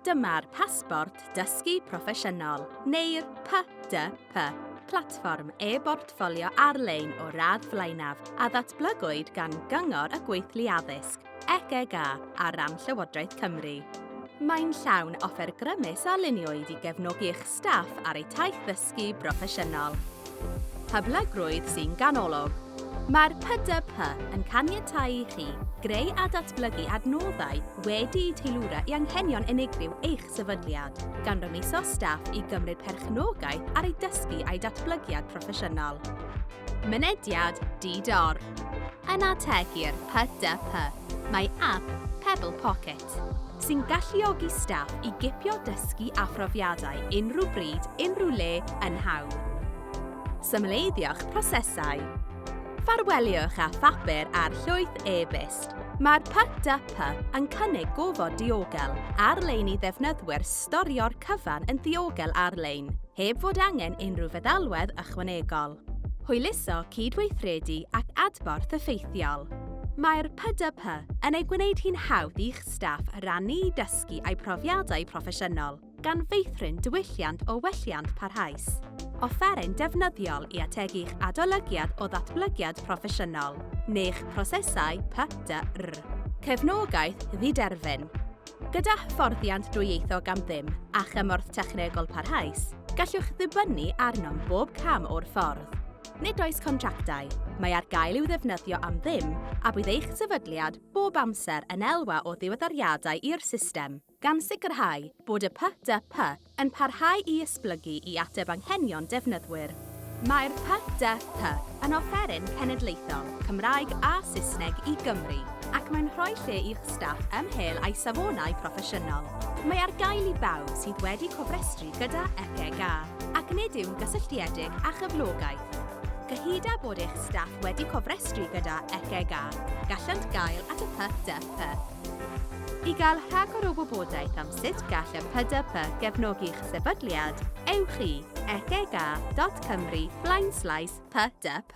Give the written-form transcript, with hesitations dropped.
Dyma'r pasbort dysgu proffesiynol, neu'r PDP, platfform e-bortffolio ar-lein o radd flaenaf a ddatblygwyd gan Gyngor y Gweithlu Addysg, ehangach ar ran Llywodraeth Cymru. Mae'n llawn offer grymus a luniwyd i gefnogi eich staff ar eu taith ddysgu proffesiynol. Hyblygrwydd sy'n ganolog. Mae'r PDP yn caniatáu i chi greu a datblygu adnoddau wedi'u teilwra i anghenion unigryw eich sefydliad, gan rymuso staff i gymryd perchnogaeth ar ei dysgu a'i datblygiad proffesiynol. Mynediad di-dor. Yn ategu'r PDP, mae app Pebble Pocket, sy'n galluogi staff i gipio dysgu a phrofiadau unrhyw bryd, unrhyw le yn hawdd. Symleiddiwch prosesau. Ffarweliwch â phapur ar llwyth e-byst. Mae'r PDP yn cynnig gofod diogel ar-lein i ddefnyddwyr storio'r cyfan yn ddiogel ar-lein, heb fod angen unrhyw feddalwedd ychwanegol. Hwyluso cydweithredu ac adborth effeithiol. Mae'r PDP yn ei gwneud hi'n hawdd i'ch staff rannu i dysgu a'i profiadau proffesiynol gan feithrin diwylliant o welliant parhaus. Offeryn defnyddiol i ategu'ch adolygiad o ddatblygiad proffesiynol, neu'ch prosesau PDR. Cefnogaeth ddiderfyn. Gyda hyfforddiant dwyieithog am ddim a chymorth technegol parhaus, gallwch ddibynnu arnom bob cam o'r ffordd. Nid oes contractau, mae ar gael i'w ddefnyddio am ddim a bydd eich sefydliad bob amser yn elwa o ddiweddariadau i'r system, gan sicrhau bod y PDP yn parhau i esblygu i ateb anghenion defnyddwyr. Mae'r PDP yn offeryn cenedlaethol, Cymraeg a Saesneg i Gymru, ac mae'n rhoi lle i'ch staff ymhell a'u safonau proffesiynol. Mae ar gael i bawb sydd wedi cofrestru gyda ehangach, ac nid yw'n gysylltiedig a chyflogaeth. Gyhyd â bod eich staff wedi cofrestru gyda ehangach, gallant gael at y PDP. I gael rhagor o wybodaeth am sut gall y PDP gefnogi'ch sefydliad, ewch i ehangach.cymru/PDP.